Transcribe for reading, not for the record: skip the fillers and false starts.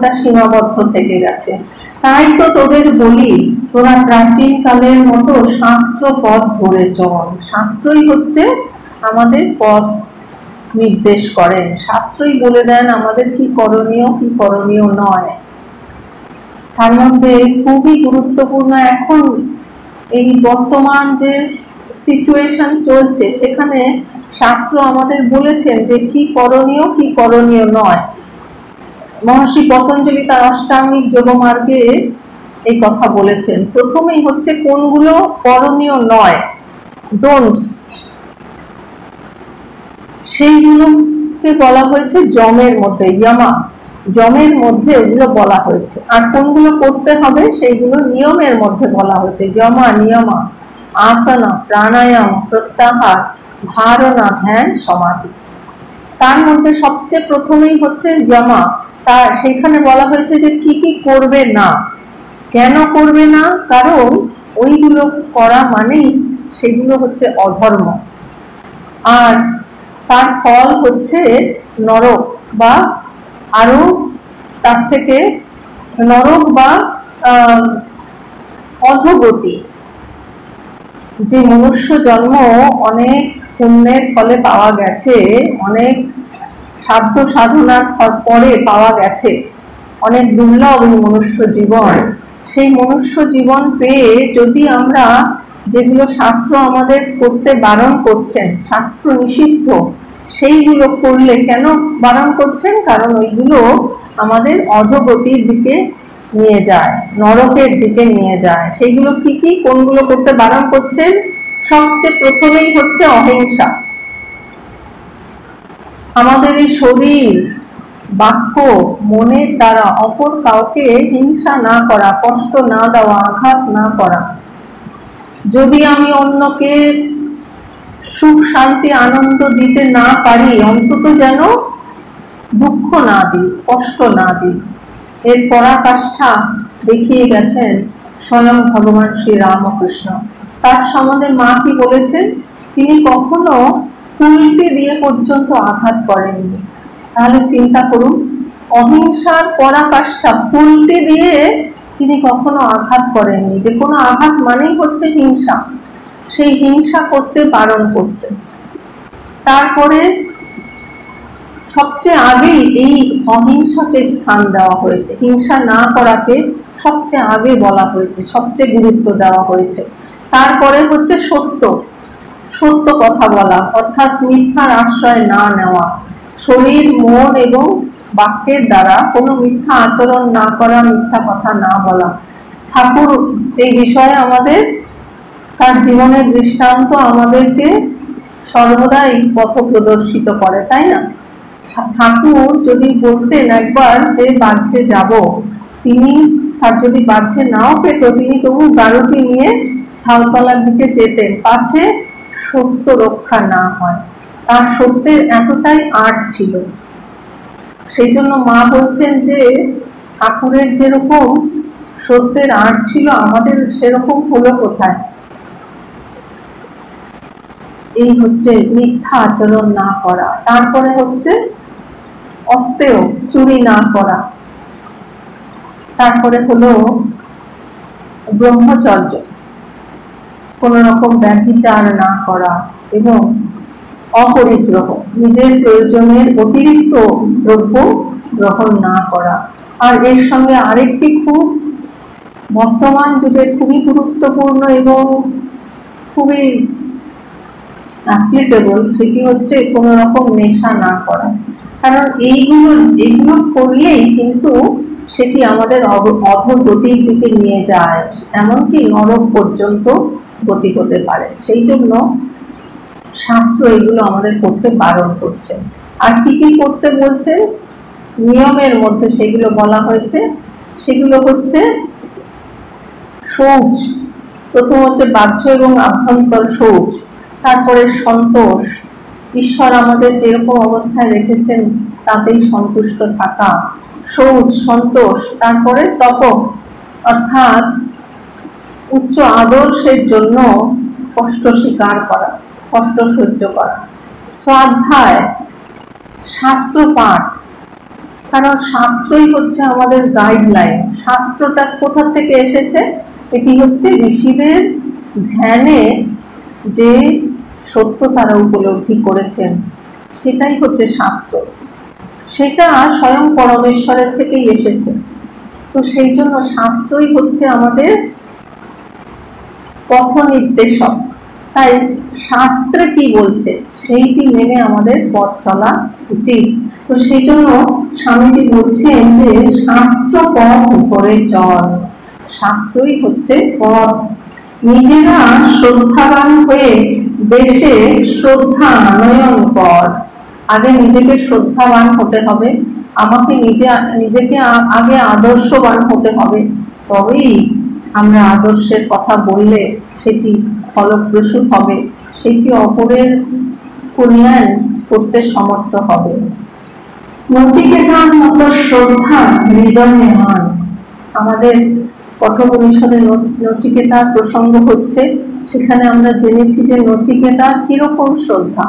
ব্যবস্থা সীমাবদ্ধ থেকে গেছে। তাই তো তোদের বলি, তোরা প্রাচীন কালের মতো শাস্ত্র পথ ধরে চল। শাস্ত্রই হচ্ছে আমাদের পথ নির্দেশ করেন, শাস্ত্রই বলে দেন আমাদের কি করণীয় কি করণীয় নয়। তার মধ্যে খুবই গুরুত্বপূর্ণ এখন এই বর্তমান যে সিচুয়েশন চলছে, সেখানে শাস্ত্র আমাদের বলেছেন যে কি করণীয় নয়। মহর্ষি পতঞ্জলি তার অষ্টাঙ্গিক যোগমার্গে এই কথা বলেছেন। প্রথমেই হচ্ছে কোনগুলো করণীয় নয়, ডোন্টস, সেইগুলোকে বলা হয়েছে যমের মধ্যে, ইয়ামা, যমের মধ্যে ওগুলো বলা হয়েছে। আর কোনগুলো করতে হবে সেইগুলো নিয়মের মধ্যে বলা হয়েছে, যমা, নিয়মা, আসনা, প্রাণায়াম, প্রত্যাহার, ধারণা, ধ্যান, সমাধি। তার মধ্যে সবচেয়ে প্রথমেই হচ্ছে যমা। তার সেখানে বলা হয়েছে যে কি কি করবে না। কেন করবে না? কারণ ওইগুলো করা মানেই সেগুলো হচ্ছে অধর্ম, আর তার ফল হচ্ছে নরক, বা আরো তার থেকে নরক বা অধোগতি। যে মনুষ্য জন্ম অনেক পুণ্যের ফলে পাওয়া গেছে, অনেক সাধ্য সাধনার পরে পাওয়া গেছে, অনেক দুর্লভ এই মনুষ্য জীবন। সেই মনুষ্য জীবন পেয়ে যদি আমরা যেগুলো শাস্ত্র আমাদের করতে বারণ করছেন, শাস্ত্র নিষিদ্ধ, সেইগুলো করলে, কেন বারণ করছেন? কারণ ওইগুলো আমাদের অধোগতির দিকে নিয়ে যায়, নরকের দিকে নিয়ে যায়। সেইগুলো কি কি, কোনগুলো করতে বারণ করছেন? সবচেয়ে প্রথমেই হচ্ছে অহিংসা। আমাদের এই শরীর, বাক্য, মনের দ্বারা অপর কাউকে হিংসা না করা, কষ্ট না দেওয়া, আঘাত না করা। যদি আমি অন্যকে সুখ শান্তি আনন্দ দিতে না পারি, অন্তত যেন দুঃখ না দিই, কষ্ট না দিই। এর পরাকাষ্ঠা দেখিয়ে গেছেন স্বয়ং ভগবান শ্রী রামকৃষ্ণ। তার সম্বন্ধে মা কি বলেছেন? তিনি কখনো ফুলটি দিয়ে পর্যন্ত আঘাত করেননি। তাহলে চিন্তা করুন, অহিংসার পরাকাষ্ঠা ফুলটি দিয়ে তিনি কখনো আঘাত করেননি। যে কোনো আঘাত মানেই হচ্ছে হিংসা, সেই হিংসা করতে বারণ করছে। তারপরে সবচেয়ে আগেই এই অহিংসাকে স্থান দেওয়া হয়েছে, হিংসা না করাকে সবচেয়ে আগে বলা হয়েছে, সবচেয়ে গুরুত্ব দেওয়া হয়েছে। তারপরে হচ্ছে সত্য, সত্য কথা বলা, অর্থাৎ মিথ্যার আশ্রয় না নেওয়া, শরীর, মন এবং বাক্যের দ্বারা কোনো মিথ্যা আচরণ না করা, মিথ্যা কথা না বলা। ঠাকুর এই বিষয়ে আমাদের তার জীবনের দৃষ্টান্ত আমাদেরকে সর্বদা এই পথ প্রদর্শিত করে, তাই না? ঠাকুর যদি বলতেন একবার যে বাহ্যে যাব, তিনি আর যদি বাহ্যে নাও পেত, তিনি তবু গাড়ুটি নিয়ে ছাউতলার দিকে যেতেন, পাছে সত্য রক্ষা না হয়। তার সত্যের এতটাই আট ছিল। সেই জন্য মা বলছেন যে ঠাকুরের যেরকম সত্যের আট ছিল, আমাদের সেরকম হলো কোথায়? এই হচ্ছে মিথ্যা আচরণ না করা। তারপরে হচ্ছে অস্তেয়, চুরি না করা। তারপরে হলো ব্রহ্মচর্য, কোন রকম ব্যভিচার না করা এবং অপরিগ্রহ, নিজের প্রয়োজনের অতিরিক্ত দ্রব্য গ্রহণ না করা। আর এর সঙ্গে আরেকটি খুব বর্তমান যুগে খুবই গুরুত্বপূর্ণ এবং খুবই অ্যাপ্লিকেবল, সেটি হচ্ছে কোন রকম নেশা না করা। কারণ এইগুলো করলেই কিন্তু সেটি আমাদের অধোগতির দিকে নিয়ে যায়, এমনকি নরক পর্যন্ত গতি হতে পারে। সেই জন্য শাস্ত্র এগুলো আমাদের করতে বারণ করছে। আর কি কি করতে বলছে? নিয়মের মধ্যে সেগুলো বলা হয়েছে। সেগুলো হচ্ছে শৌচ, প্রথম হচ্ছে বাহ্য এবং আভ্যন্তর শৌচ। তারপরে সন্তোষ, ঈশ্বর আমাদের যেরকম অবস্থায় রেখেছেন তাতেই সন্তুষ্ট থাকা, শৌচ, সন্তোষ। তারপরে তপ, অর্থাৎ উচ্চ আদর্শের জন্য কষ্ট স্বীকার করা, কষ্ট সহ্য করা। স্বাধ্যায়, শাস্ত্র পাঠ। কারণ শাস্ত্রই হচ্ছে আমাদের গাইডলাইন। শাস্ত্রটা কোথা থেকে এসেছে? এটি হচ্ছে ঋষিদের ধ্যানে যে সত্য তারা উপলব্ধি করেছেন, সেটাই হচ্ছে শাস্ত্র। সেটা স্বয়ং পরমেশ্বরের থেকেই এসেছে। তো সেই জন্য শাস্ত্রই হচ্ছে আমাদের পথ নির্দেশক। তাই শাস্ত্রে কি বলছে সেইটি মেনে আমাদের পথ চলা উচিত। তো সেই জন্য স্বামীজি বলছেন যে শাস্ত্র পথ ধরে চল, শাস্ত্রই হচ্ছে পথ। নিজেরা শ্রদ্ধাবান হয়ে দেশে শ্রদ্ধা আনয়ন কর। আগে নিজেকে শ্রদ্ধাবান হতে হবে, আমাকে নিজেকে আগে আদর্শবান হতে হবে, তবেই আমরা আদর্শের কথা বললে সেটি ফলপ্রসূ হবে, সেটি অপরের কল্যাণ করতে সমর্থ হবে। নচিকেতার মতো শ্রদ্ধা হৃদয়ে আন। আমাদের কঠোপনিষদে নচিকেতার প্রসঙ্গ হচ্ছে। সেখানে আমরা জেনেছি যে নচিকেতার কিরকম শ্রদ্ধা।